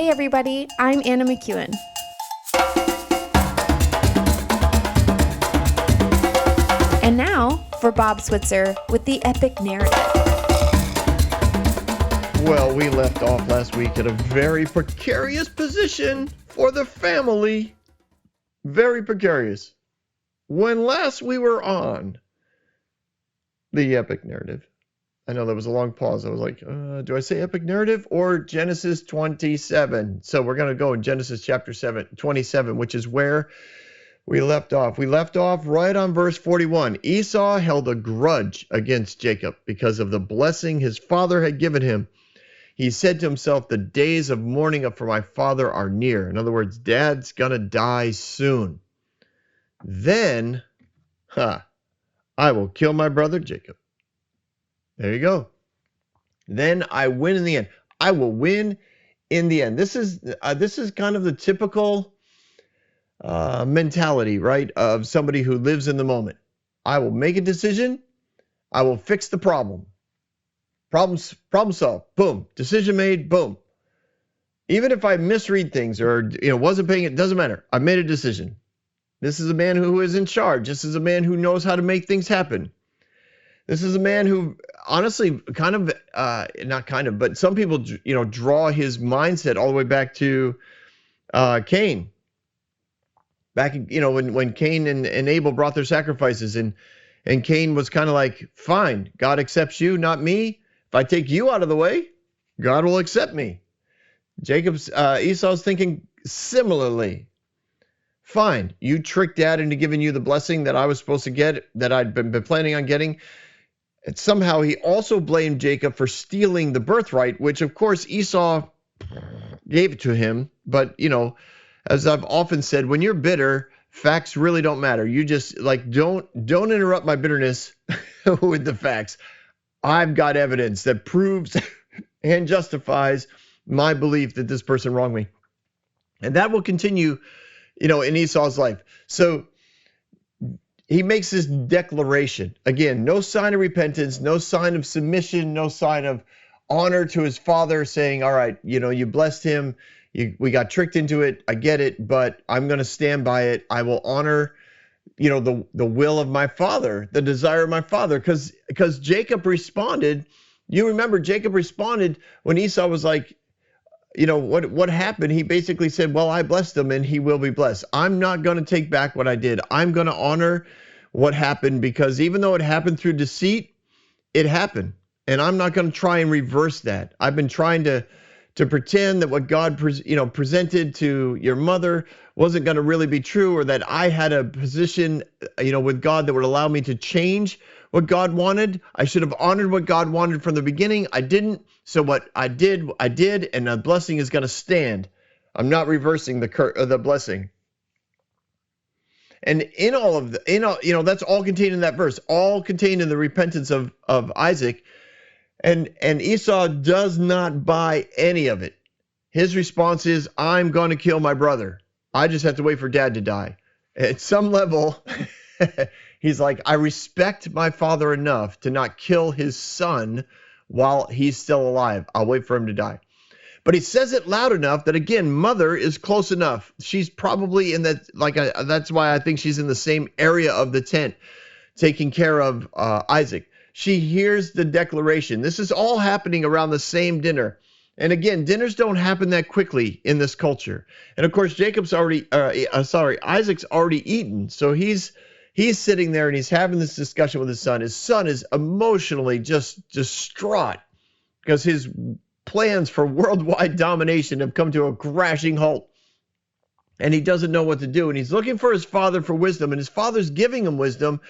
Hey everybody, I'm Anna McEwen. And now for Bob Switzer with the epic narrative. Well, we left off last week at a very precarious position for the family. Very precarious. When last we were on the epic narrative, I know there was a long pause. I was like, do I say epic narrative or Genesis 27? So we're going to go in Genesis chapter 27, which is where we left off. We left off right on verse 41. Esau held a grudge against Jacob because of the blessing his father had given him. He said to himself, the days of mourning for my father are near. In other words, Dad's going to die soon. Then, I will kill my brother Jacob. There you go. Then I win in the end. I will win in the end. This is kind of the typical mentality, right, of somebody who lives in the moment. I will make a decision. I will fix the problem. Problem solved. Boom. Decision made. Boom. Even if I misread things or wasn't paying it, doesn't matter. I made a decision. This is a man who is in charge. This is a man who knows how to make things happen. This is a man who, honestly, but some people, draw his mindset all the way back to Cain. Back, when Cain and Abel brought their sacrifices, and Cain was kind of like, fine, God accepts you, not me. If I take you out of the way, God will accept me. Esau's thinking similarly. Fine, you tricked Dad into giving you the blessing that I was supposed to get, that I'd been planning on getting. And somehow he also blamed Jacob for stealing the birthright, which of course Esau gave it to him. But, as I've often said, when you're bitter, facts really don't matter. You just don't interrupt my bitterness with the facts. I've got evidence that proves and justifies my belief that this person wronged me. And that will continue, in Esau's life. So he makes this declaration. Again, no sign of repentance, no sign of submission, no sign of honor to his father, saying, all right, you blessed him. We got tricked into it. I get it, but I'm going to stand by it. I will honor, the will of my father, the desire of my father. Because Jacob responded. You remember Jacob responded when Esau was like, what happened? He basically said, well, I blessed him and he will be blessed. I'm not going to take back what I did. I'm going to honor what happened, because even though it happened through deceit, it happened. And I'm not going to try and reverse that. I've been trying to pretend that what God presented to your mother wasn't going to really be true, or that I had a position with God that would allow me to change what God wanted. I should have honored what God wanted from the beginning. I didn't. So what I did, and the blessing is going to stand. I'm not reversing the blessing. And in all of that's all contained in that verse, all contained in the repentance of Isaac. And Esau does not buy any of it. His response is, I'm going to kill my brother. I just have to wait for Dad to die. At some level, he's like, I respect my father enough to not kill his son while he's still alive. I'll wait for him to die. But he says it loud enough that, again, mother is close enough. She's probably in that, that's why I think she's in the same area of the tent, taking care of Isaac. She hears the declaration. This is all happening around the same dinner. And again, dinners don't happen that quickly in this culture. And of course, Isaac's already eaten. So he's sitting there and he's having this discussion with his son. His son is emotionally just distraught because his plans for worldwide domination have come to a crashing halt. And he doesn't know what to do. And he's looking for his father for wisdom. And his father's giving him wisdom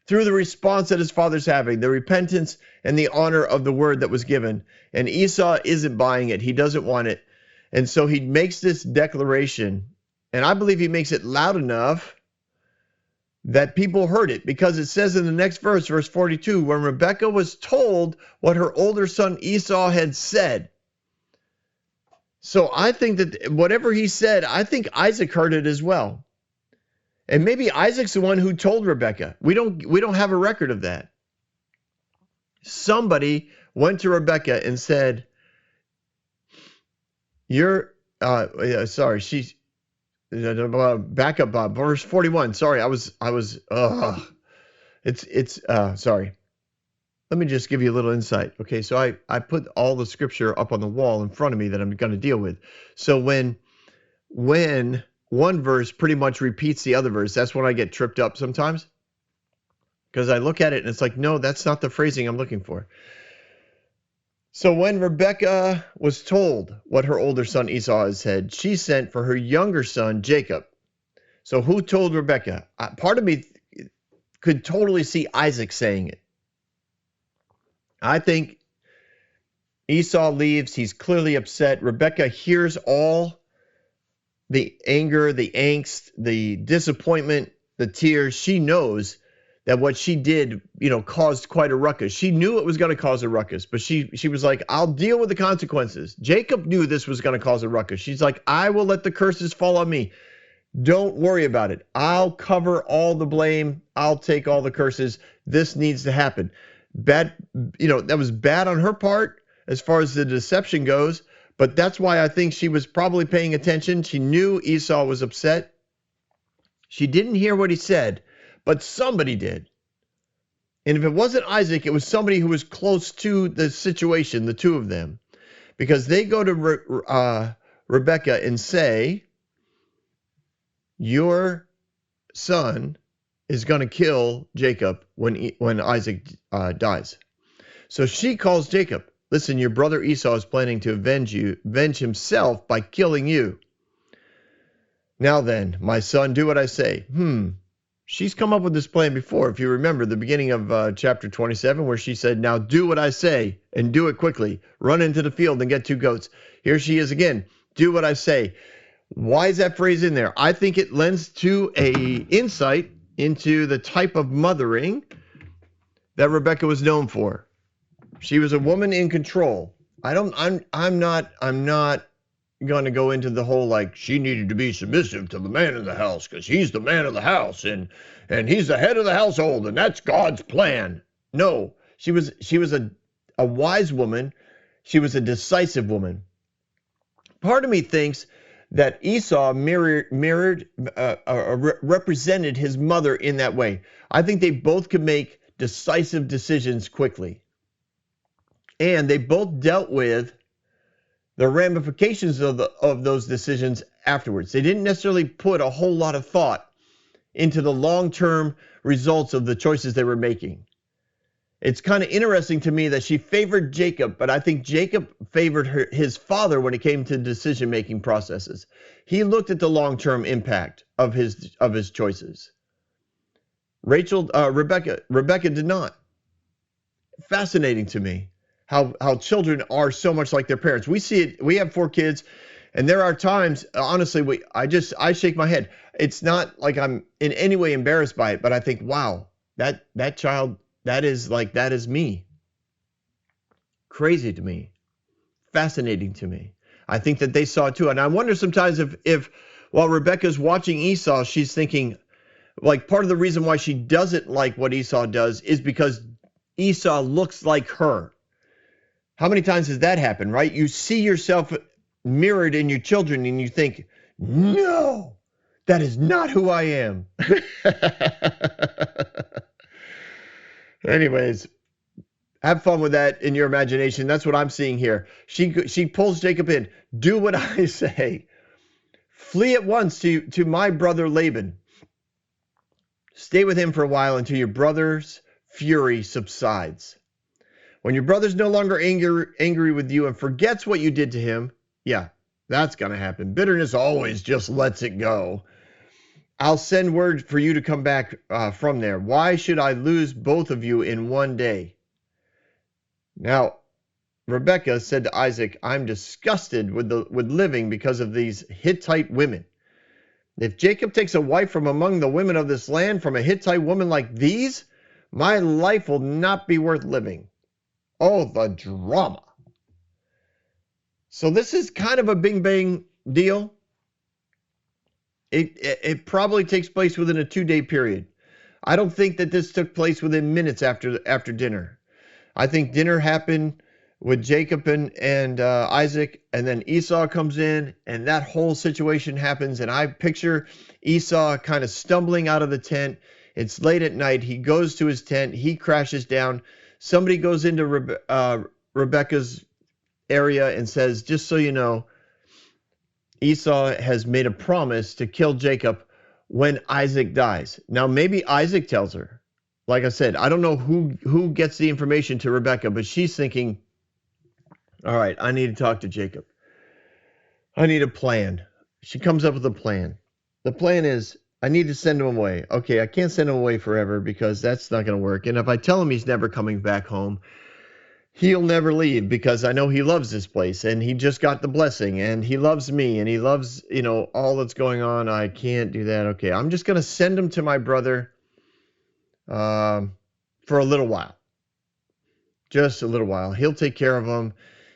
through the response that his father's having, the repentance and the honor of the word that was given. And Esau isn't buying it. He doesn't want it. And so he makes this declaration. And I believe he makes it loud enough that people heard it, because it says in the next verse, verse 42, when Rebekah was told what her older son Esau had said. So I think that whatever he said, I think Isaac heard it as well. And maybe Isaac's the one who told Rebekah. We don't have a record of that. Somebody went to Rebekah and said, your sorry, she's back up, Bob. Verse 41. Sorry, sorry. Let me just give you a little insight. Okay, so I put all the scripture up on the wall in front of me that I'm going to deal with. So when one verse pretty much repeats the other verse, that's when I get tripped up sometimes. Because I look at it and it's like, no, that's not the phrasing I'm looking for. So when Rebekah was told what her older son Esau had said, she sent for her younger son Jacob. So who told Rebekah? Part of me could totally see Isaac saying it. I think Esau leaves. He's clearly upset. Rebekah hears all the anger, the angst, the disappointment, the tears. She knows that what she did, caused quite a ruckus. She knew it was going to cause a ruckus, but she was like, I'll deal with the consequences. Jacob knew this was going to cause a ruckus. She's like, I will let the curses fall on me. Don't worry about it. I'll cover all the blame. I'll take all the curses. This needs to happen. Bad, that was bad on her part as far as the deception goes, but that's why I think she was probably paying attention. She knew Esau was upset. She didn't hear what he said, but somebody did. And if it wasn't Isaac, it was somebody who was close to the situation, the two of them, because they go to Rebekah and say, your son is going to kill Jacob when Isaac dies. So she calls Jacob. Listen, your brother Esau is planning to avenge himself by killing you. Now then, my son, do what I say. She's come up with this plan before. If you remember the beginning of chapter 27, where she said, now do what I say and do it quickly. Run into the field and get 2 goats. Here she is again. Do what I say. Why is that phrase in there? I think it lends to a insight into the type of mothering that Rebekah was known for. She was a woman in control. I'm not going to go into the whole like she needed to be submissive to the man in the house because he's the man of the house and he's the head of the household and that's God's plan. No, she was a wise woman. She was a decisive woman. Part of me thinks that Esau represented his mother in that way. I think they both could make decisive decisions quickly. And they both dealt with the ramifications of those decisions afterwards. They didn't necessarily put a whole lot of thought into the long-term results of the choices they were making. It's kind of interesting to me that she favored Jacob, but I think Jacob favored his father when it came to decision-making processes. He looked at the long-term impact of his choices. Rebekah did not. Fascinating to me how children are so much like their parents. We see it. We have 4 kids, and there are times, honestly, I shake my head. It's not like I'm in any way embarrassed by it, but I think, wow, that child. That is me. Crazy to me. Fascinating to me. I think that they saw it too. And I wonder sometimes if while Rebekah's watching Esau, she's thinking, like, part of the reason why she doesn't like what Esau does is because Esau looks like her. How many times has that happened, right? You see yourself mirrored in your children and you think, no, that is not who I am. Anyways, have fun with that in your imagination. That's what I'm seeing here. She pulls Jacob in. Do what I say. Flee at once to my brother Laban. Stay with him for a while until your brother's fury subsides. When your brother's no longer angry with you and forgets what you did to him, yeah, that's going to happen. Bitterness always just lets it go. I'll send word for you to come back from there. Why should I lose both of you in one day? Now, Rebekah said to Isaac, I'm disgusted with living because of these Hittite women. If Jacob takes a wife from among the women of this land, from a Hittite woman like these, my life will not be worth living. Oh, the drama. So this is kind of a bing bang deal. It probably takes place within a 2-day period. I don't think that this took place within minutes after dinner. I think dinner happened with Jacob and Isaac, and then Esau comes in, and that whole situation happens. And I picture Esau kind of stumbling out of the tent. It's late at night. He goes to his tent. He crashes down. Somebody goes into Rebecca's area and says, just so you know, Esau has made a promise to kill Jacob when Isaac dies. Now, maybe Isaac tells her. Like I said, I don't know who gets the information to Rebecca, but she's thinking, all right, I need to talk to Jacob. I need a plan. She comes up with a plan. The plan is, I need to send him away. Okay, I can't send him away forever because that's not going to work. And if I tell him he's never coming back home, he'll never leave because I know he loves this place and he just got the blessing and he loves me and he loves, all that's going on. I can't do that. Okay, I'm just going to send him to my brother for a little while. Just a little while. He'll take care of him.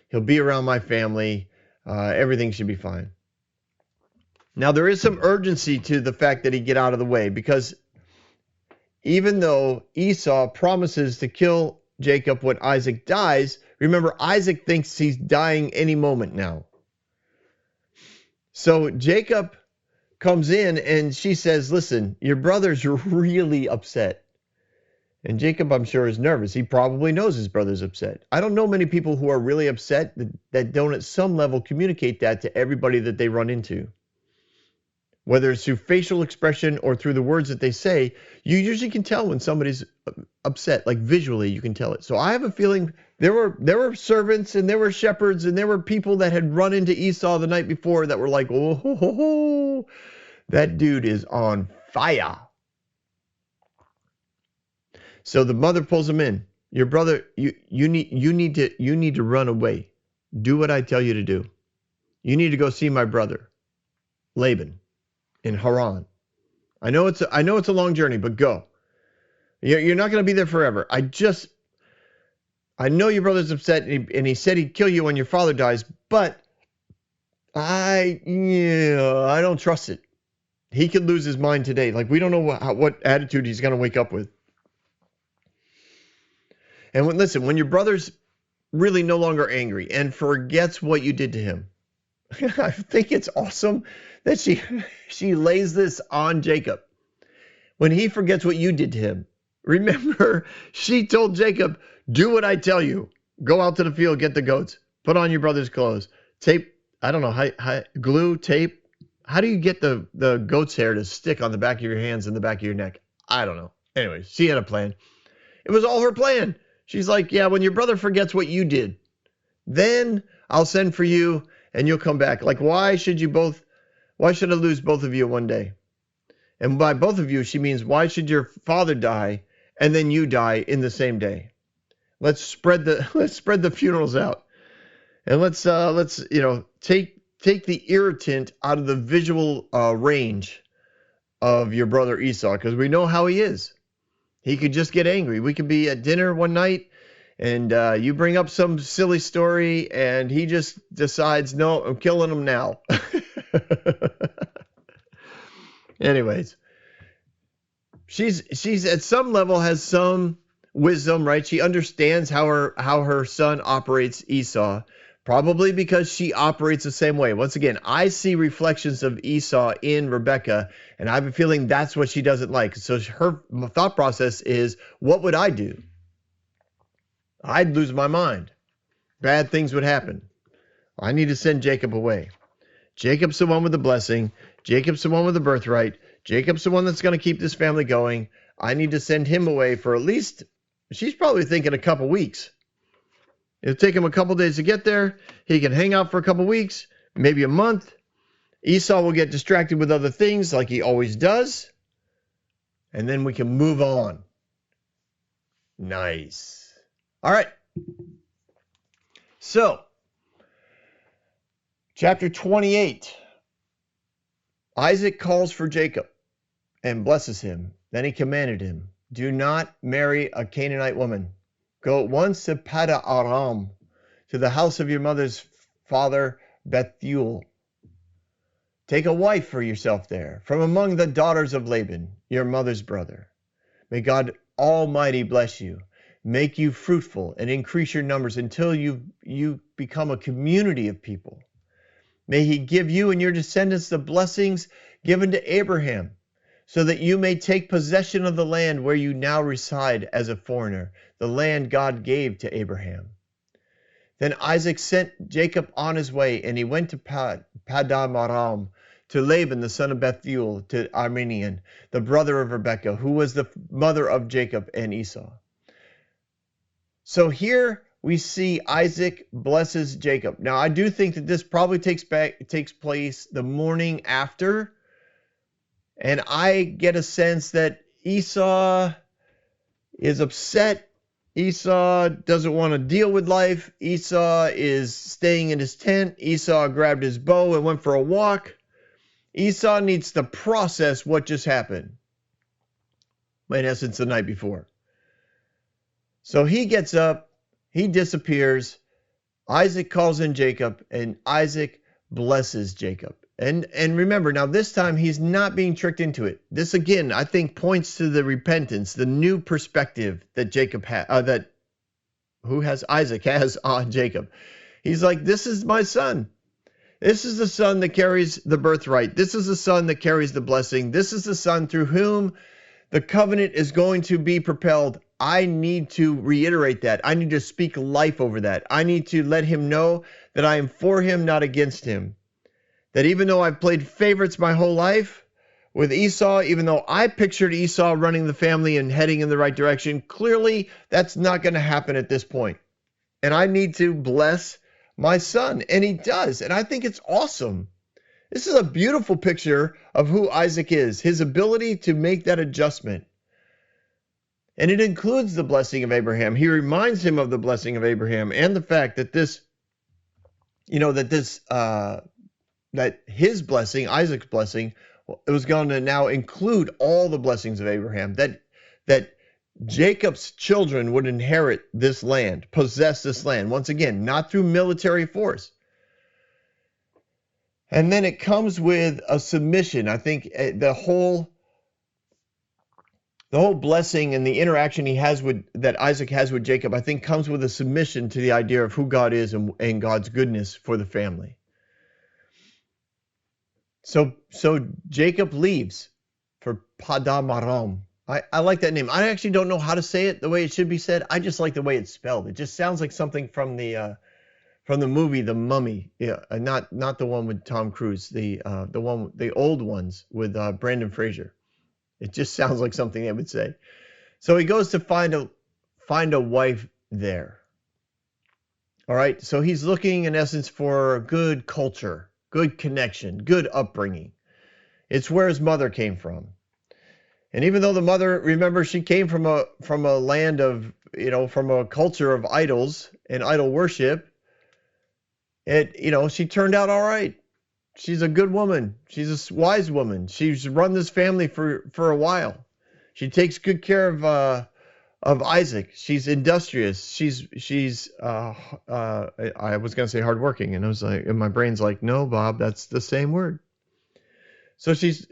He'll be around my family. Everything should be fine. Now, there is some urgency to the fact that he get out of the way because even though Esau promises to kill Jacob when Isaac dies, remember, Isaac thinks he's dying any moment now. So Jacob comes in and she says, listen, your brother's really upset. And Jacob, I'm sure, is nervous. He probably knows his brother's upset. I don't know many people who are really upset that don't at some level communicate that to everybody that they run into. Whether it's through facial expression or through the words that they say, you usually can tell when somebody's upset. Like visually, you can tell it. So I have a feeling there were servants and there were shepherds and there were people that had run into Esau the night before that were like, oh, ho, ho, ho, that dude is on fire. So the mother pulls him in. Your brother, you need to run away. Do what I tell you to do. You need to go see my brother, Laban, in Haran. I know it's a long journey, but go. You're not going to be there forever. I know your brother's upset, and he said he'd kill you when your father dies, but I don't trust it. He could lose his mind today. Like, we don't know what attitude he's going to wake up with. And listen, when your brother's really no longer angry and forgets what you did to him, I think it's awesome that she lays this on Jacob. When he forgets what you did to him, remember, she told Jacob, do what I tell you. Go out to the field, get the goats, put on your brother's clothes, tape, I don't know, glue, tape. How do you get the goat's hair to stick on the back of your hands and the back of your neck? I don't know. Anyway, she had a plan. It was all her plan. She's like, yeah, when your brother forgets what you did, then I'll send for you and you'll come back. Like, why should I lose both of you one day? And by both of you, she means, why should your father die and then you die in the same day? Let's spread the funerals out. And let's take the irritant out of the visual range of your brother Esau, because we know how he is. He could just get angry. We could be at dinner one night and you bring up some silly story and he just decides, no, I'm killing him now. Anyways, she's at some level has some wisdom, right? She understands how her son operates Esau, probably because she operates the same way. Once again, I see reflections of Esau in Rebecca, and I have a feeling that's what she doesn't like. So her thought process is, what would I do? I'd lose my mind. Bad things would happen. I need to send Jacob away. Jacob's the one with the blessing. Jacob's the one with the birthright. Jacob's the one that's going to keep this family going. I need to send him away for at least, she's probably thinking a couple weeks. It'll take him a couple days to get there. He can hang out for a couple weeks, maybe a month. Esau will get distracted with other things like he always does. And then we can move on. Nice. All right. So, chapter 28. Isaac calls for Jacob and blesses him. Then he commanded him, do not marry a Canaanite woman. Go at once to Pada Aram, to the house of your mother's father Bethuel. Take a wife for yourself there, from among the daughters of Laban, your mother's brother. May God Almighty bless you, make you fruitful and increase your numbers until you become a community of people. May he give you and your descendants the blessings given to Abraham, so that you may take possession of the land where you now reside as a foreigner, the land God gave to Abraham. Then Isaac sent Jacob on his way, and he went to Paddan Aram, to Laban the son of Bethuel, to Aramean, the brother of Rebekah, who was the mother of Jacob and Esau. So here we see Isaac blesses Jacob. Now I do think that this probably takes place the morning after, and I get a sense that Esau is upset. Esau doesn't want to deal with life. Esau is staying in his tent. Esau grabbed his bow and went for a walk. Esau needs to process what just happened, in essence, the night before. So he gets up, he disappears. Isaac calls in Jacob, and Isaac blesses Jacob. And remember, now this time he's not being tricked into it. This again, I think, points to the repentance, the new perspective that Jacob Isaac has on Jacob. He's like, this is my son. This is the son that carries the birthright. This is the son that carries the blessing. This is the son through whom the covenant is going to be propelled. I need to reiterate that. I need to speak life over that. I need to let him know that I am for him, not against him. That even though I've played favorites my whole life with Esau, even though I pictured Esau running the family and heading in the right direction, clearly that's not going to happen at this point. And I need to bless my son. And he does. And I think it's awesome. This is a beautiful picture of who Isaac is, his ability to make that adjustment. And it includes the blessing of Abraham. He reminds him of the blessing of Abraham and the fact that that his blessing, Isaac's blessing, it was going to now include all the blessings of Abraham, that Jacob's children would inherit this land, possess this land. Once again, not through military force. And then it comes with a submission. I think the whole blessing and the interaction that Isaac has with Jacob, I think comes with a submission to the idea of who God is and God's goodness for the family. So Jacob leaves for Paddan Aram. I like that name. I actually don't know how to say it the way it should be said. I just like the way it's spelled. It just sounds like something from the movie The Mummy. Yeah, not the one with Tom Cruise. The old ones with Brendan Fraser. It just sounds like something they would say. So he goes to find a wife there. All right. So he's looking in essence for good culture, good connection, good upbringing. It's where his mother came from. And even though the mother, remember, she came from a land of, from a culture of idols and idol worship, she turned out all right. She's a good woman. She's a wise woman. She's run this family for a while. She takes good care of Isaac. She's industrious. She's I was gonna say hardworking, and I was like, and my brain's like, no, Bob, that's the same word. So she's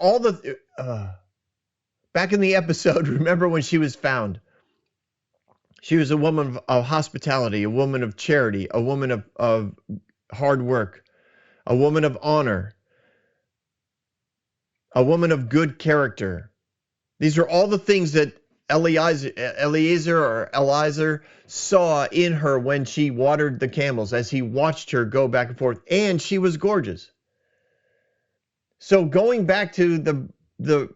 all the back in the episode. Remember when she was found? She was a woman of hospitality, a woman of charity, a woman of hard work, a woman of honor, a woman of good character. These are all the things that Eliezer saw in her when she watered the camels, as he watched her go back and forth, and she was gorgeous. So going back to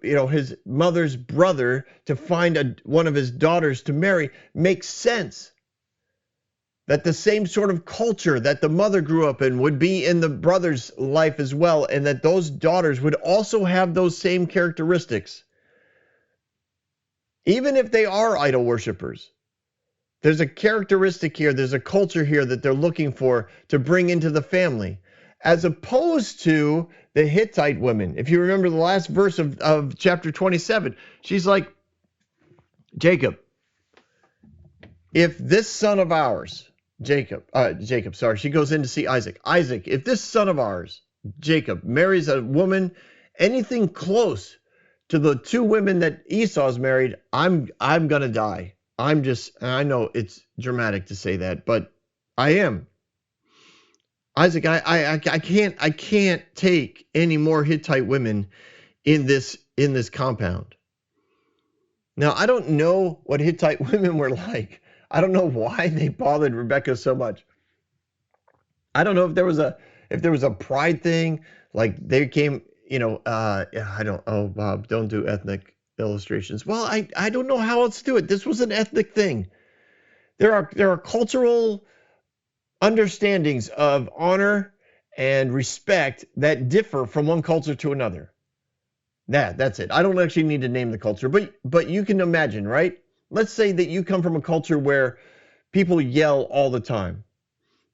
his mother's brother to find one of his daughters to marry makes sense. That the same sort of culture that the mother grew up in would be in the brother's life as well, and that those daughters would also have those same characteristics. Even if they are idol worshipers, there's a characteristic here, there's a culture here that they're looking for to bring into the family, as opposed to the Hittite women. If you remember the last verse of chapter 27, she's like, Jacob, if this son of ours, Jacob, she goes in to see Isaac. Isaac, if this son of ours, Jacob, marries a woman anything close to the two women that Esau's married, I'm going to die. I know it's dramatic to say that, but I am. Isaac, I can't take any more Hittite women in this compound. Now, I don't know what Hittite women were like. I don't know why they bothered Rebecca so much. I don't know if there was a pride thing, like they came, yeah, I don't. Oh, Bob, don't do ethnic illustrations. Well, I don't know how else to do it. This was an ethnic thing. There are cultural understandings of honor and respect that differ from one culture to another. That's it. I don't actually need to name the culture, but you can imagine, right? Let's say that you come from a culture where people yell all the time,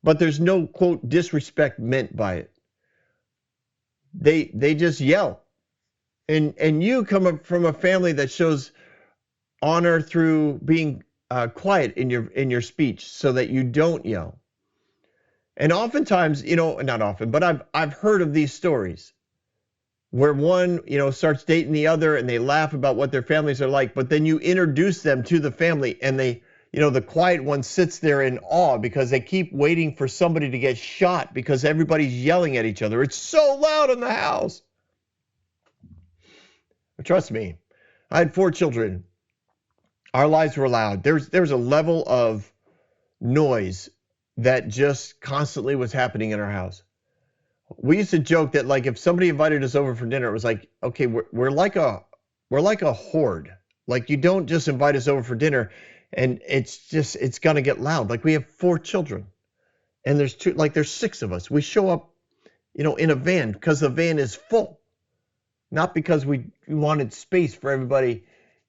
but there's no quote disrespect meant by it. They just yell. And you come up from a family that shows honor through being quiet in your speech so that you don't yell. And oftentimes, not often, but I've heard of these stories where one, starts dating the other and they laugh about what their families are like, but then you introduce them to the family and they, the quiet one sits there in awe because they keep waiting for somebody to get shot because everybody's yelling at each other. It's so loud in the house. Trust me, I had 4 children. Our lives were loud. There's a level of noise that just constantly was happening in our house. We used to joke that like if somebody invited us over for dinner, it was like, okay, we're like a horde. Like you don't just invite us over for dinner and it's gonna get loud. Like we have 4 children and there's 6 of us. We show up, in a van because the van is full. Not because we wanted space for everybody,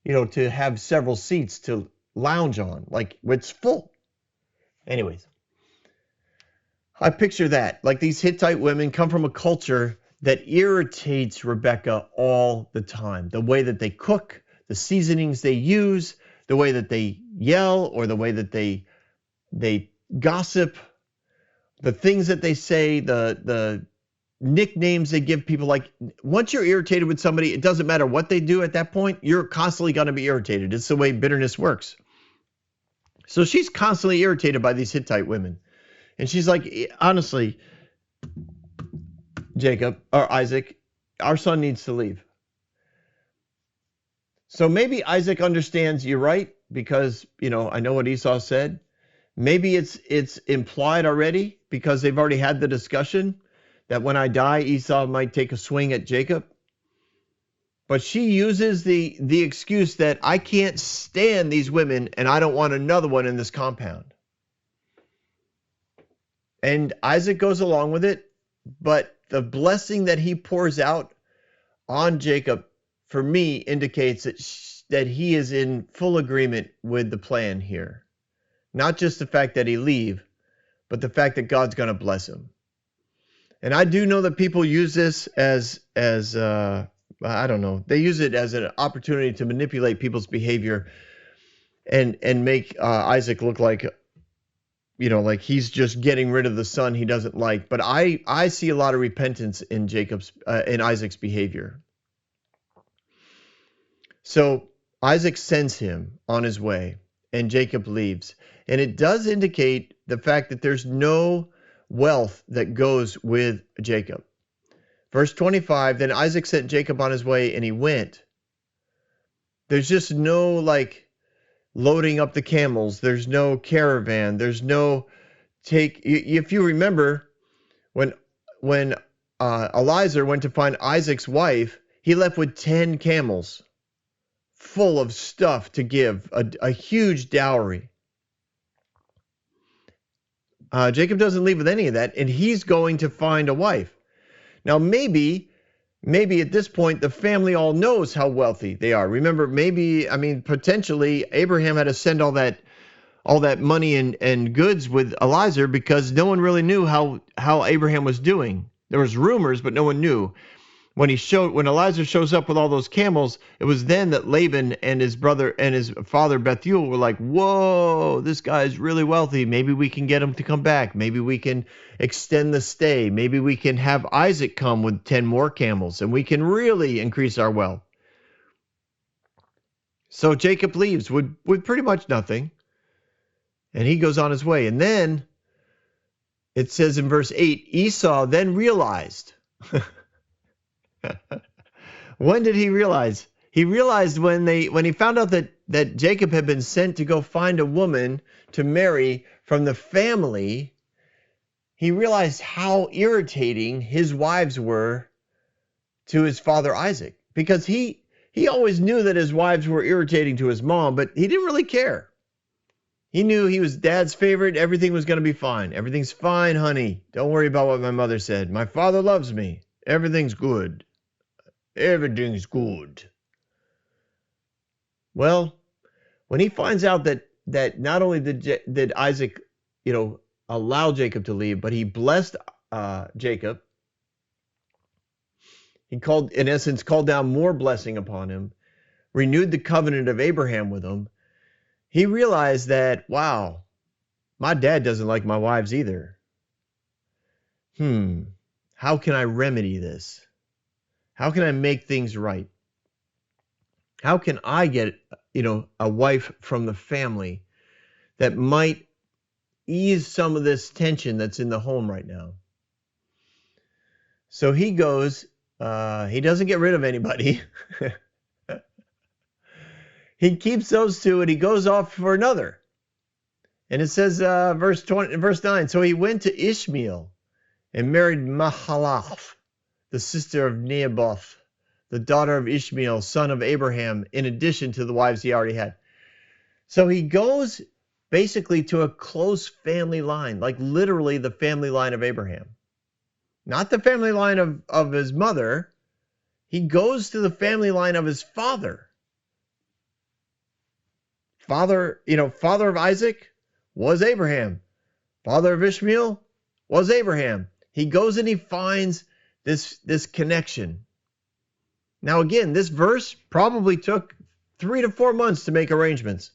to have several seats to lounge on. Like it's full. Anyways, I picture that. Like these Hittite women come from a culture that irritates Rebecca all the time. The way that they cook, the seasonings they use, the way that they yell, or the way that they gossip, the things that they say, the nicknames they give people. Like once you're irritated with somebody, it doesn't matter what they do at that point, you're constantly going to be irritated. It's the way bitterness works. So she's constantly irritated by these Hittite women. And she's like, honestly, Jacob or Isaac, our son needs to leave. So maybe Isaac understands you're right because, I know what Esau said. Maybe it's implied already because they've already had the discussion that when I die, Esau might take a swing at Jacob. But she uses the excuse that I can't stand these women and I don't want another one in this compound. And Isaac goes along with it, but the blessing that he pours out on Jacob, for me, indicates that he is in full agreement with the plan here. Not just the fact that he leave, but the fact that God's going to bless him. And I do know that people use this as I don't know, they use it as an opportunity to manipulate people's behavior and make Isaac look like, like he's just getting rid of the son he doesn't like. But I see a lot of repentance in in Isaac's behavior. So Isaac sends him on his way and Jacob leaves. And it does indicate the fact that there's no wealth that goes with Jacob. Verse 25, then Isaac sent Jacob on his way and he went. There's just no loading up the camels. There's no caravan. There's no if you remember when Eliezer went to find Isaac's wife, he left with 10 camels full of stuff to give, a huge dowry. Jacob doesn't leave with any of that, and he's going to find a wife. Now, maybe at this point, the family all knows how wealthy they are. Remember, potentially, Abraham had to send all that money and goods with Eliezer because no one really knew how Abraham was doing. There was rumors, but no one knew. When Eliezer shows up with all those camels, it was then that Laban and his brother and his father Bethuel were like, whoa, this guy's really wealthy. Maybe we can get him to come back. Maybe we can extend the stay. Maybe we can have Isaac come with 10 more camels and we can really increase our wealth. So Jacob leaves with pretty much nothing, and he goes on his way. And then it says in verse 8, Esau then realized. When did he realize? He realized when he found out that Jacob had been sent to go find a woman to marry from the family. He realized how irritating his wives were to his father Isaac, because he always knew that his wives were irritating to his mom, but he didn't really care. He knew he was dad's favorite. Everything was going to be fine. Everything's fine, honey. Don't worry about what my mother said. My father loves me. Everything's good. Everything's good. Well, when he finds out that not only did Isaac, allow Jacob to leave, but he blessed Jacob. He in essence, called down more blessing upon him, renewed the covenant of Abraham with him. He realized that, wow, my dad doesn't like my wives either. How can I remedy this? How can I make things right? How can I get, a wife from the family that might ease some of this tension that's in the home right now? So he goes, he doesn't get rid of anybody. He keeps those two and he goes off for another. And it says, verse 9, so he went to Ishmael and married Mahalath, the sister of Nebaioth, the daughter of Ishmael, son of Abraham, in addition to the wives he already had. So he goes basically to a close family line, like literally the family line of Abraham. Not the family line of his mother. He goes to the family line of his father. Father of Isaac was Abraham. Father of Ishmael was Abraham. He goes and he finds this connection. Now again, this verse probably took 3 to 4 months to make arrangements.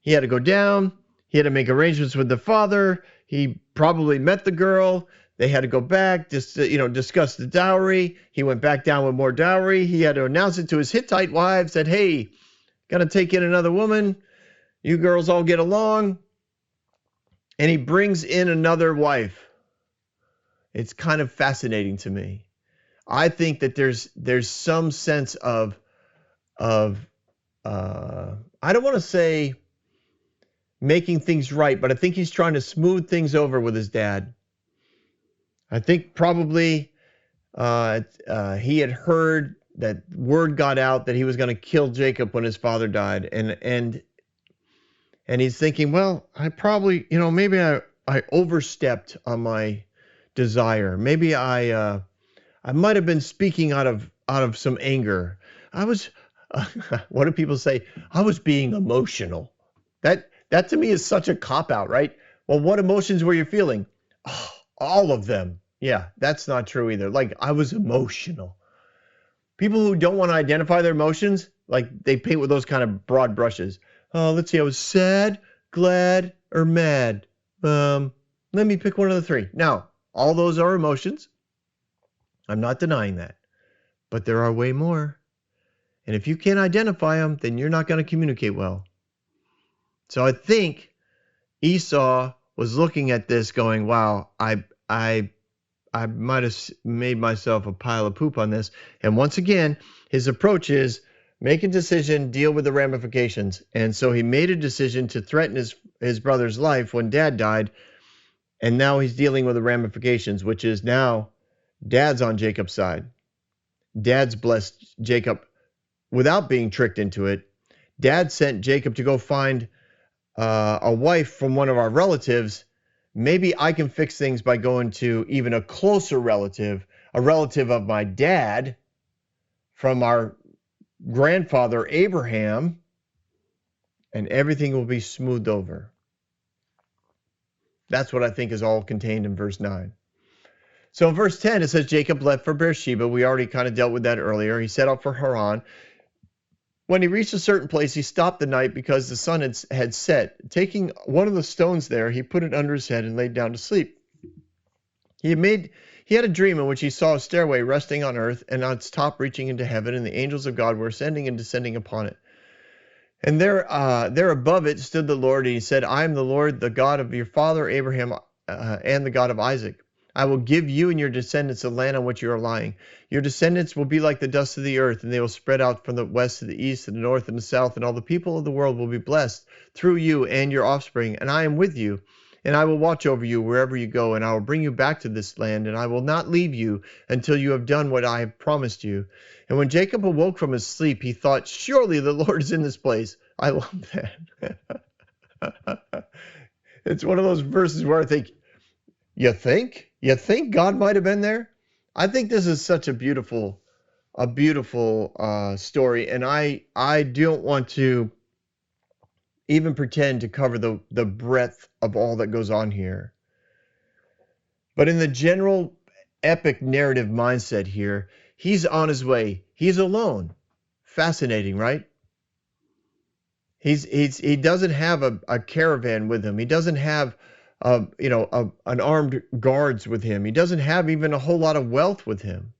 He had to go down. He had to make arrangements with the father. He probably met the girl. They had to go back, just discuss the dowry. He went back down with more dowry. He had to announce it to his Hittite wives that, hey, got to take in another woman. You girls all get along. And he brings in another wife. It's kind of fascinating to me. I think that there's some sense of I don't want to say making things right, but I think he's trying to smooth things over with his dad. I think probably he had heard that word got out that he was going to kill Jacob when his father died, and he's thinking, well, I probably, maybe I overstepped on my desire. Maybe I might have been speaking out of some anger. I was, what do people say? I was being emotional. That to me is such a cop-out, right? Well, what emotions were you feeling? Oh, all of them. Yeah, that's not true either. Like, I was emotional. People who don't want to identify their emotions, like they paint with those kind of broad brushes. Oh, let's see, I was sad, glad, or mad. Let me pick one of the three. Now, all those are emotions. I'm not denying that. But there are way more. And if you can't identify them, then you're not going to communicate well. So I think Esau was looking at this going, wow, I might have made myself a pile of poop on this. And once again, his approach is make a decision, deal with the ramifications. And so he made a decision to threaten his brother's life when dad died. And now he's dealing with the ramifications, which is now dad's on Jacob's side. Dad's blessed Jacob without being tricked into it. Dad sent Jacob to go find a wife from one of our relatives. Maybe I can fix things by going to even a closer relative, a relative of my dad from our grandfather Abraham, and everything will be smoothed over. That's what I think is all contained in verse 9. So in verse 10, it says Jacob left for Beersheba. We already kind of dealt with that earlier. He set out for Haran. When he reached a certain place, he stopped the night because the sun had set. Taking one of the stones there, he put it under his head and laid down to sleep. He had a dream in which he saw a stairway resting on earth and on its top reaching into heaven, and the angels of God were ascending and descending upon it. And there above it stood the Lord, and he said, I am the Lord, the God of your father Abraham, and the God of Isaac. I will give you and your descendants the land on which you are lying. Your descendants will be like the dust of the earth, and they will spread out from the west to the east, to the north and the south, and all the people of the world will be blessed through you and your offspring. And I am with you, and I will watch over you wherever you go, and I will bring you back to this land, and I will not leave you until you have done what I have promised you. And when Jacob awoke from his sleep, he thought, surely the Lord is in this place. I love that. It's one of those verses where I think, you think? You think God might have been there? I think this is such a beautiful story, and I don't want to even pretend to cover the breadth of all that goes on here. But in the general epic narrative mindset here, he's on his way. He's alone. Fascinating, right? He doesn't have a caravan with him. He doesn't have an armed guards with him. He doesn't have even a whole lot of wealth with him.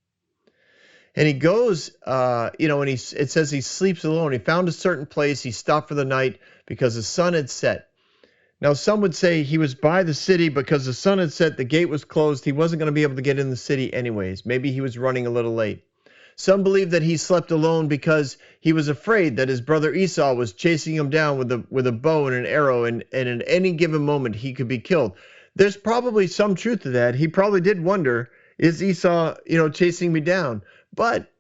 And he goes, and it says he sleeps alone. He found a certain place. He stopped for the night because the sun had set. Now, some would say he was by the city because the sun had set, the gate was closed. He wasn't going to be able to get in the city anyways. Maybe he was running a little late. Some believe that he slept alone because he was afraid that his brother Esau was chasing him down with a bow and an arrow, and at any given moment he could be killed. There's probably some truth to that. He probably did wonder, is Esau, chasing me down? But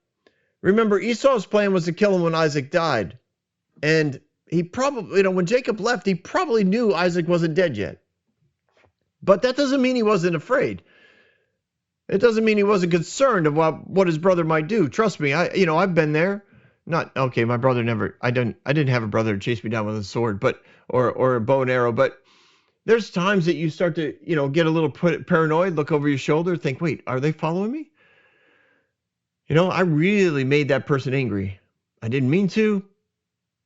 remember, Esau's plan was to kill him when Isaac died. And he probably, when Jacob left, he probably knew Isaac wasn't dead yet. But that doesn't mean he wasn't afraid. It doesn't mean he wasn't concerned about what his brother might do. Trust me, I've been there. Not okay. My brother never. I didn't have a brother chase me down with a sword, or a bow and arrow. But there's times that you start to get a little paranoid, look over your shoulder, think, wait, are they following me? I really made that person angry. I didn't mean to.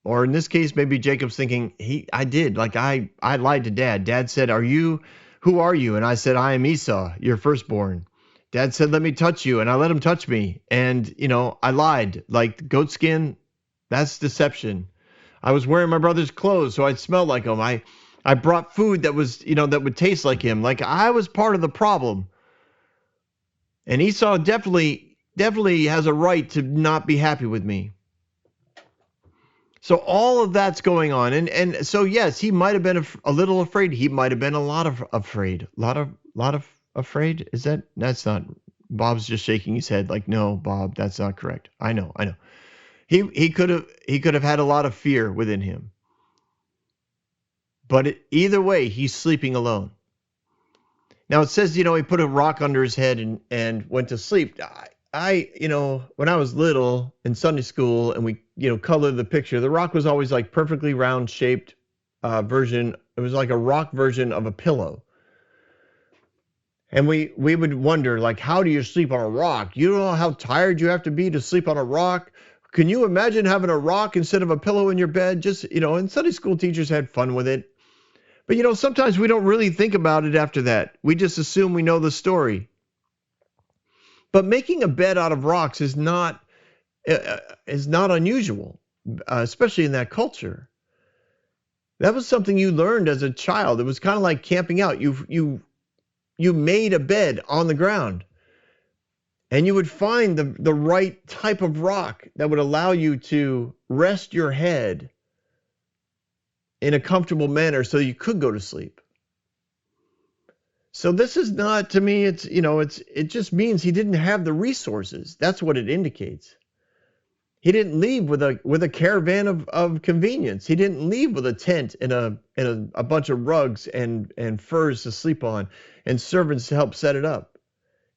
Or in this case, maybe Jacob's thinking, I did. Like I lied to Dad. Dad said, who are you? And I said, I am Esau, your firstborn. Dad said, let me touch you. And I let him touch me. And, I lied. Like goat skin, that's deception. I was wearing my brother's clothes, so I'd smell like him. I brought food that was, that would taste like him. Like I was part of the problem. And Esau definitely has a right to not be happy with me. So all of that's going on. And so, yes, he might have been a little afraid. He might have been a lot of afraid. A lot of afraid. That's not, Bob's just shaking his head like, no, Bob, that's not correct. I know. He could have had a lot of fear within him. But either way, he's sleeping alone. Now it says, he put a rock under his head and went to sleep. When I was little in Sunday school and we, colored the picture, the rock was always like perfectly round shaped version. It was like a rock version of a pillow. And we would wonder, like, how do you sleep on a rock? You don't know how tired you have to be to sleep on a rock. Can you imagine having a rock instead of a pillow in your bed? Just, and Sunday school teachers had fun with it. But, sometimes we don't really think about it after that. We just assume we know the story. But making a bed out of rocks is not unusual, especially in that culture. That was something you learned as a child. It was kind of like camping out. You made a bed on the ground, and you would find the right type of rock that would allow you to rest your head in a comfortable manner so you could go to sleep. So this is not, to me, it just means he didn't have the resources. That's what it indicates. He didn't leave with a caravan of convenience. He didn't leave with a tent and a bunch of rugs and furs to sleep on and servants to help set it up.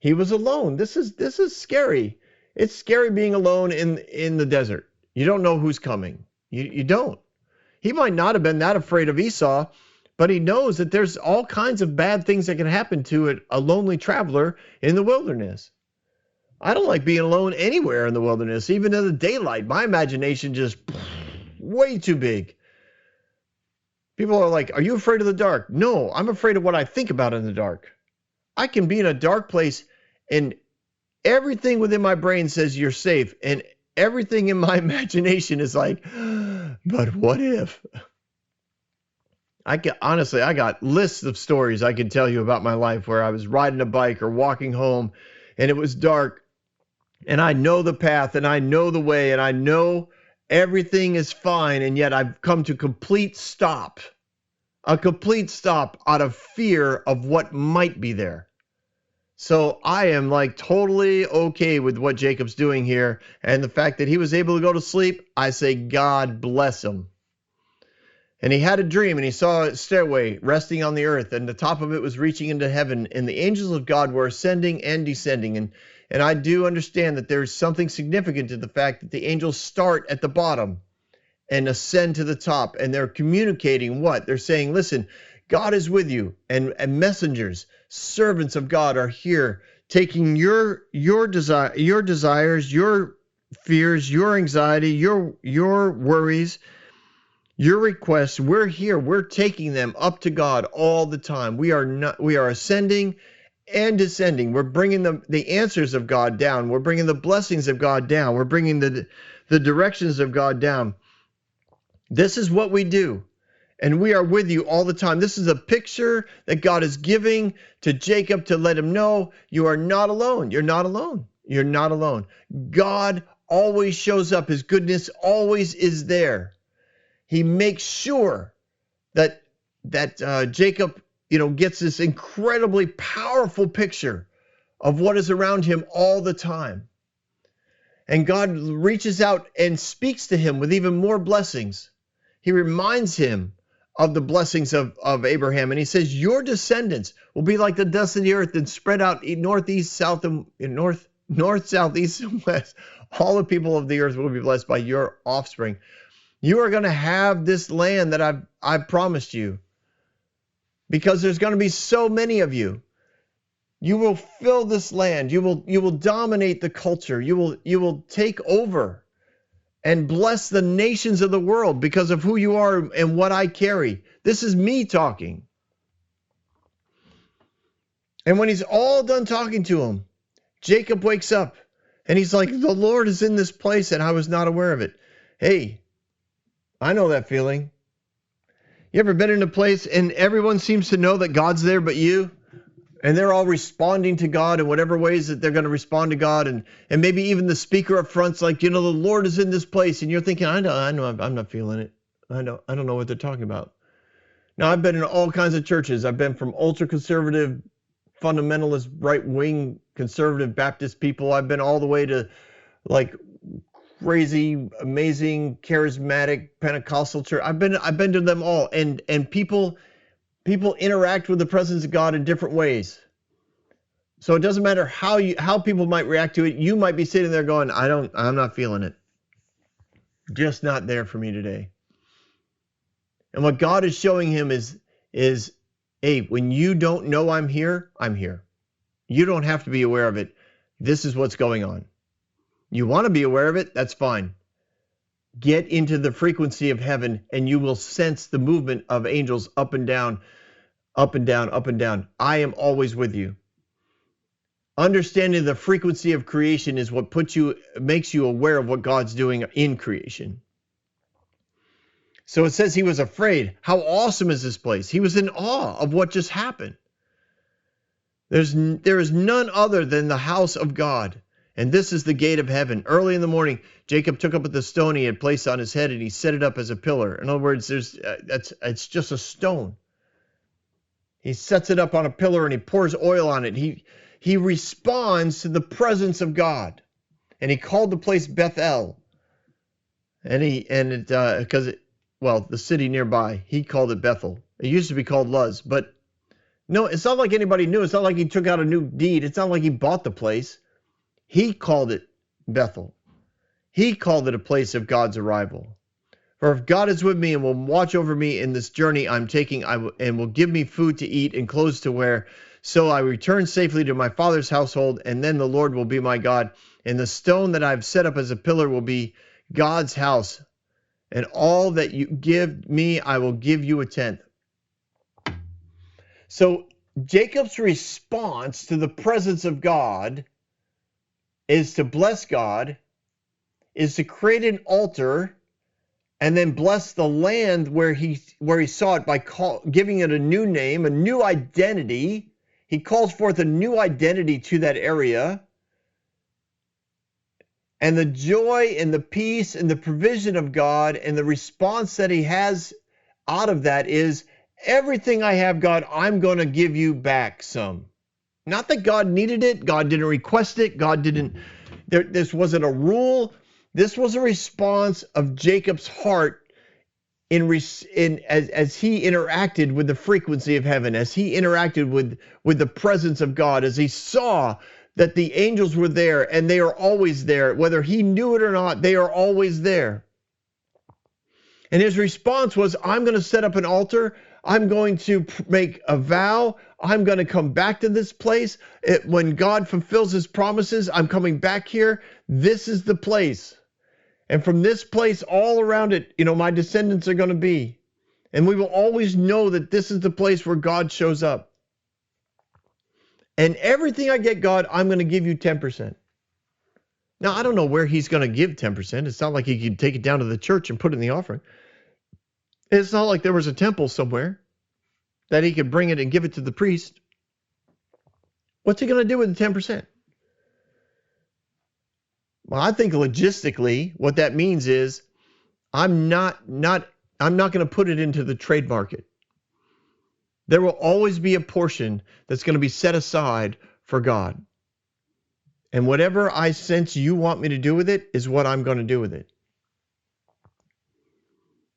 He was alone. This is scary. It's scary being alone in the desert. You don't know who's coming. You don't. He might not have been that afraid of Esau, but he knows that there's all kinds of bad things that can happen to a lonely traveler in the wilderness. I don't like being alone anywhere in the wilderness, even in the daylight. My imagination just way too big. People are like, are you afraid of the dark? No, I'm afraid of what I think about in the dark. I can be in a dark place and everything within my brain says you're safe. And everything in my imagination is like, but what if? I got lists of stories I could tell you about my life where I was riding a bike or walking home and it was dark and I know the path and I know the way and I know everything is fine, and yet I've come to a complete stop out of fear of what might be there. So I am like totally okay with what Jacob's doing here, and the fact that he was able to go to sleep, I say God bless him. And he had a dream, and he saw a stairway resting on the earth, and the top of it was reaching into heaven, and the angels of God were ascending and descending. And I do understand that there's something significant to the fact that the angels start at the bottom and ascend to the top, and they're communicating what? They're saying, listen, God is with you, and messengers, servants of God are here, taking your desires, your fears, your anxiety, your worries, your requests. We're here. We're taking them up to God all the time. We are ascending and descending. We're bringing the answers of God down. We're bringing the blessings of God down. We're bringing the directions of God down. This is what we do. And we are with you all the time. This is a picture that God is giving to Jacob to let him know you are not alone. You're not alone. You're not alone. God always shows up. His goodness always is there. He makes sure that Jacob, gets this incredibly powerful picture of what is around him all the time. And God reaches out and speaks to him with even more blessings. He reminds him of the blessings of Abraham. And he says, your descendants will be like the dust of the earth and spread out north, south, east, and west. All the people of the earth will be blessed by your offspring. You are going to have this land that I've promised you, because there's going to be so many of you. You will fill this land. You will dominate the culture. You will take over and bless the nations of the world because of who you are and what I carry. This is me talking. And when he's all done talking to him, Jacob wakes up and he's like, the Lord is in this place and I was not aware of it. Hey, I know that feeling. You ever been in a place and everyone seems to know that God's there but you? And they're all responding to God in whatever ways that they're going to respond to God. And maybe even the speaker up front's like, the Lord is in this place. And you're thinking, I know, I'm not feeling it. I don't know what they're talking about. Now, I've been in all kinds of churches. I've been from ultra-conservative, fundamentalist, right-wing, conservative Baptist people. I've been all the way to like crazy, amazing, charismatic Pentecostal church. I've been to them all. And people interact with the presence of God in different ways. So it doesn't matter how people might react to it. You might be sitting there going, I'm not feeling it. Just not there for me today. And what God is showing him is, hey, when you don't know I'm here, I'm here. You don't have to be aware of it. This is what's going on. You want to be aware of it? That's fine. Get into the frequency of heaven and you will sense the movement of angels up and down, up and down, up and down. I am always with you. Understanding the frequency of creation is what makes you aware of what God's doing in creation. So it says he was afraid. How awesome is this place? He was in awe of what just happened. There is none other than the house of God. And this is the gate of heaven. Early in the morning, Jacob took up the stone he had placed on his head and he set it up as a pillar. In other words, it's just a stone. He sets it up on a pillar and he pours oil on it. He responds to the presence of God. And he called the place Bethel. The city nearby, he called it Bethel. It used to be called Luz, but no, it's not like anybody knew. It's not like he took out a new deed. It's not like he bought the place. He called it Bethel. He called it a place of God's arrival. For if God is with me and will watch over me in this journey I'm taking, and will give me food to eat and clothes to wear, so I return safely to my father's household, and then the Lord will be my God, and the stone that I've set up as a pillar will be God's house, and all that you give me, I will give you a tenth. So Jacob's response to the presence of God is to bless God, is to create an altar and then bless the land where he saw it by giving it a new name, a new identity. He calls forth a new identity to that area. And the joy and the peace and the provision of God and the response that he has out of that is, everything I have, God, I'm going to give you back some. Not that God needed it. God didn't request it. God didn't. This wasn't a rule. This was a response of Jacob's heart as he interacted with the frequency of heaven, as he interacted with the presence of God, as he saw that the angels were there, and they are always there. Whether he knew it or not, they are always there. And his response was, I'm going to set up an altar. I'm going to make a vow. I'm going to come back to this place. When God fulfills his promises, I'm coming back here. This is the place. And from this place all around it, my descendants are going to be. And we will always know that this is the place where God shows up. And everything I get, God, I'm going to give you 10%. Now, I don't know where he's going to give 10%. It's not like he could take it down to the church and put it in the offering. It's not like there was a temple somewhere that he could bring it and give it to the priest. What's he going to do with the 10%? Well, I think logistically, what that means is I'm not going to put it into the trade market. There will always be a portion that's going to be set aside for God. And whatever I sense you want me to do with it is what I'm going to do with it.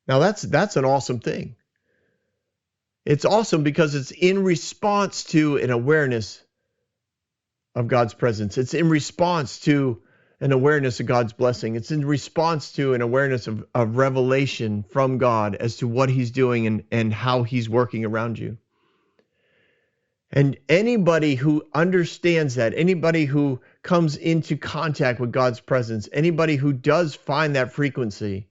Now that's an awesome thing. It's awesome because it's in response to an awareness of God's presence. It's in response to an awareness of God's blessing. It's in response to an awareness of revelation from God as to what he's doing and how he's working around you. And anybody who understands that, anybody who comes into contact with God's presence, anybody who does find that frequency,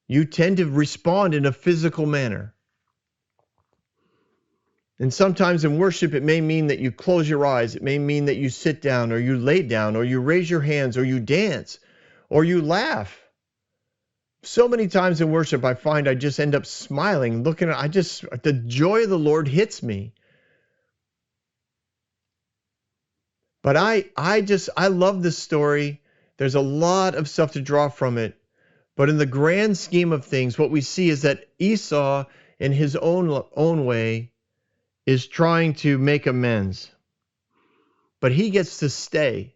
you tend to respond in a physical manner. And sometimes in worship, it may mean that you close your eyes. It may mean that you sit down or you lay down or you raise your hands or you dance or you laugh. So many times in worship, I find I just end up smiling, the joy of the Lord hits me. But I love this story. There's a lot of stuff to draw from it. But in the grand scheme of things, what we see is that Esau, in his own way, is trying to make amends. But he gets to stay.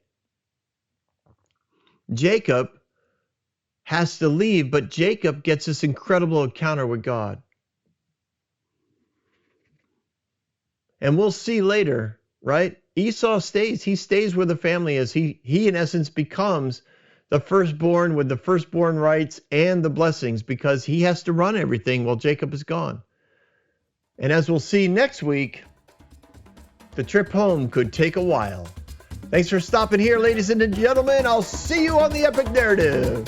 Jacob has to leave, but Jacob gets this incredible encounter with God. And we'll see later, right? Esau stays. He stays where the family is. He in essence becomes the firstborn with the firstborn rights and the blessings because he has to run everything while Jacob is gone. And as we'll see next week, the trip home could take a while. Thanks for stopping here, ladies and gentlemen. I'll see you on the Epic Narrative.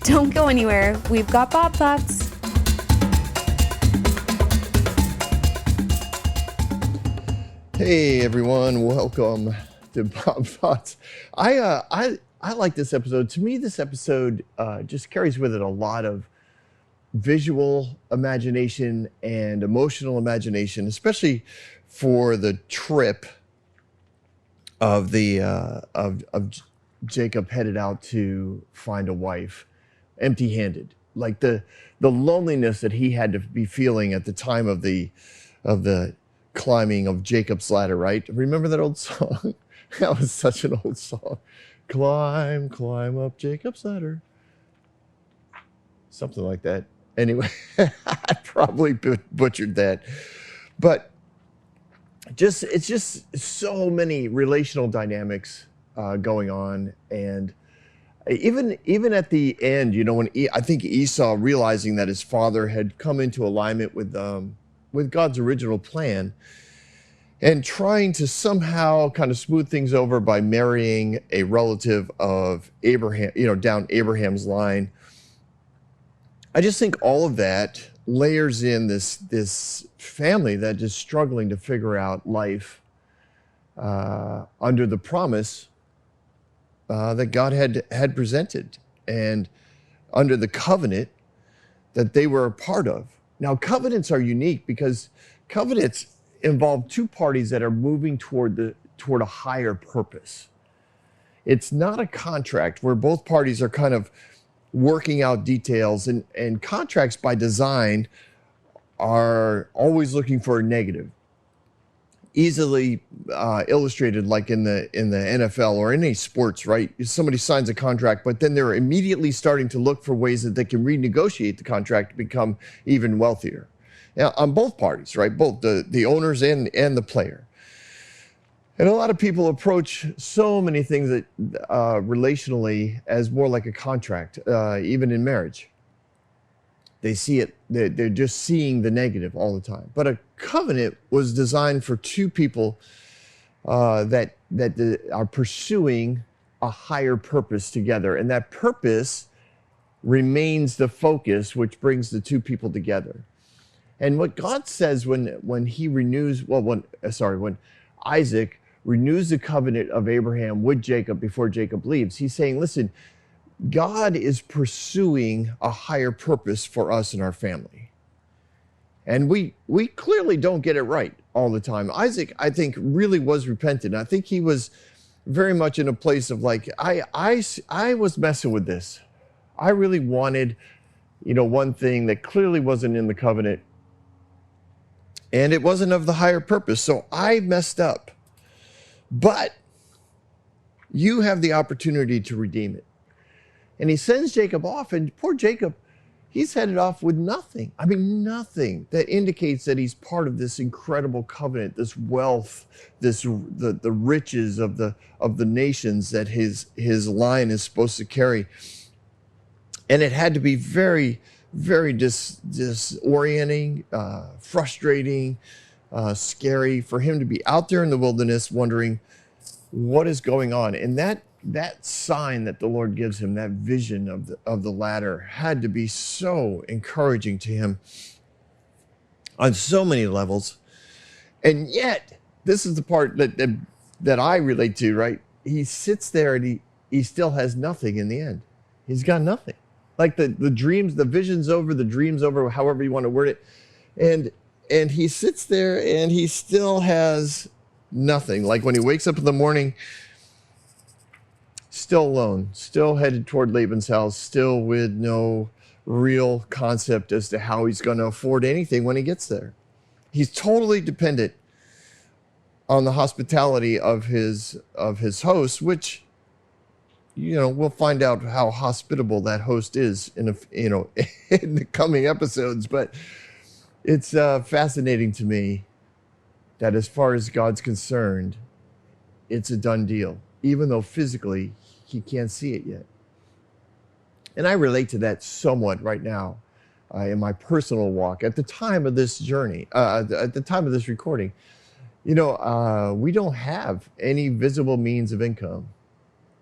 Don't go anywhere. We've got Bob Thoughts. Hey everyone, welcome to Bob Thoughts. I like this episode. To me, this episode just carries with it a lot of visual imagination and emotional imagination, especially for the trip of of Jacob headed out to find a wife, empty-handed. Like the loneliness that he had to be feeling at the time of the climbing of Jacob's ladder, right? Remember that old song? That was such an old song. Climb, climb up Jacob's ladder. Something like that. Anyway, I probably butchered that. But it's just so many relational dynamics going on. And even at the end, when I think Esau, realizing that his father had come into alignment with God's original plan and trying to somehow kind of smooth things over by marrying a relative of Abraham, down Abraham's line. I just think all of that layers in this family that is struggling to figure out life under the promise that God had presented, and under the covenant that they were a part of. Now, covenants are unique because covenants involve two parties that are moving toward a higher purpose. It's not a contract where both parties are kind of working out details, and contracts by design are always looking for a negative. Easily illustrated like in the NFL or any sports, right? Somebody signs a contract, but then they're immediately starting to look for ways that they can renegotiate the contract to become even wealthier. Now, on both parties, right? Both the owners and the player. And a lot of people approach so many things that relationally as more like a contract, even in marriage. They see it, they're just seeing the negative all the time. But a covenant was designed for two people that are pursuing a higher purpose together. And that purpose remains the focus, which brings the two people together. And what God says when Isaac renews the covenant of Abraham with Jacob before Jacob leaves, he's saying, listen, God is pursuing a higher purpose for us and our family. And we clearly don't get it right all the time. Isaac, I think, really was repentant. I think he was very much in a place of like, I was messing with this. I really wanted, one thing that clearly wasn't in the covenant, and it wasn't of the higher purpose. So I messed up. But you have the opportunity to redeem it. And he sends Jacob off, and poor Jacob, he's headed off with nothing. I mean, nothing that indicates that he's part of this incredible covenant, this wealth, the riches of the nations that his line is supposed to carry. And it had to be very, very disorienting, frustrating, scary for him to be out there in the wilderness wondering what is going on. And that sign that the Lord gives him, that vision of the ladder, had to be so encouraging to him on so many levels. And yet, this is the part that I relate to, right? He sits there and he still has nothing in the end. He's got nothing. Like the dreams, the vision's over, the dream's over, however you want to word it. And he sits there and he still has nothing. Like when he wakes up in the morning, still alone, still headed toward Laban's house, still with no real concept as to how he's going to afford anything when he gets there. He's totally dependent on the hospitality of his host, which, we'll find out how hospitable that host is in the coming episodes. But it's fascinating to me that as far as God's concerned, it's a done deal, even though physically he can't see it yet. And I relate to that somewhat right now in my personal walk. At the time of this journey, at the time of this recording, we don't have any visible means of income.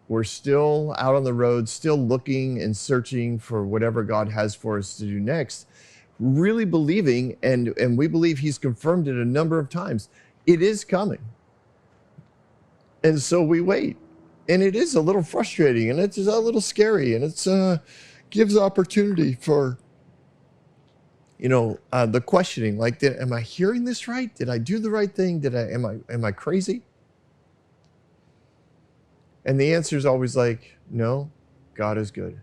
We're still out on the road, still looking and searching for whatever God has for us to do next, really believing, and we believe he's confirmed it a number of times, it is coming. And so we wait. And it is a little frustrating, and it's a little scary, and it's gives opportunity for, the questioning. Like, am I hearing this right? Did I do the right thing? Am I crazy? And the answer is always like, no, God is good.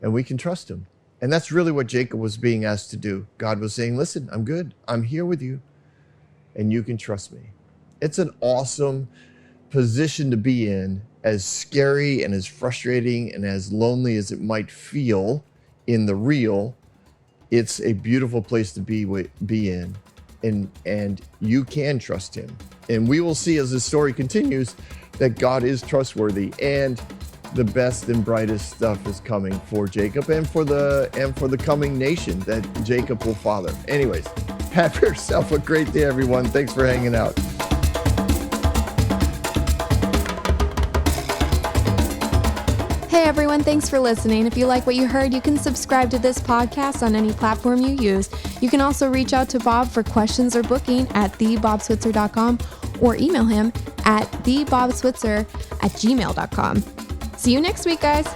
And we can trust him. And that's really what Jacob was being asked to do. God was saying, listen, I'm good. I'm here with you. And you can trust me. It's an awesome position to be in, as scary and as frustrating and as lonely as it might feel in the real. It's a beautiful place to be in. And you can trust him. And we will see as the story continues that God is trustworthy, and the best and brightest stuff is coming for Jacob and for the coming nation that Jacob will father. Anyways, have yourself a great day, everyone. Thanks for hanging out. Hey everyone, thanks for listening. If you like what you heard, you can subscribe to this podcast on any platform you use. You can also reach out to Bob for questions or booking at thebobswitzer.com or email him at thebobswitzer@gmail.com. See you next week, guys.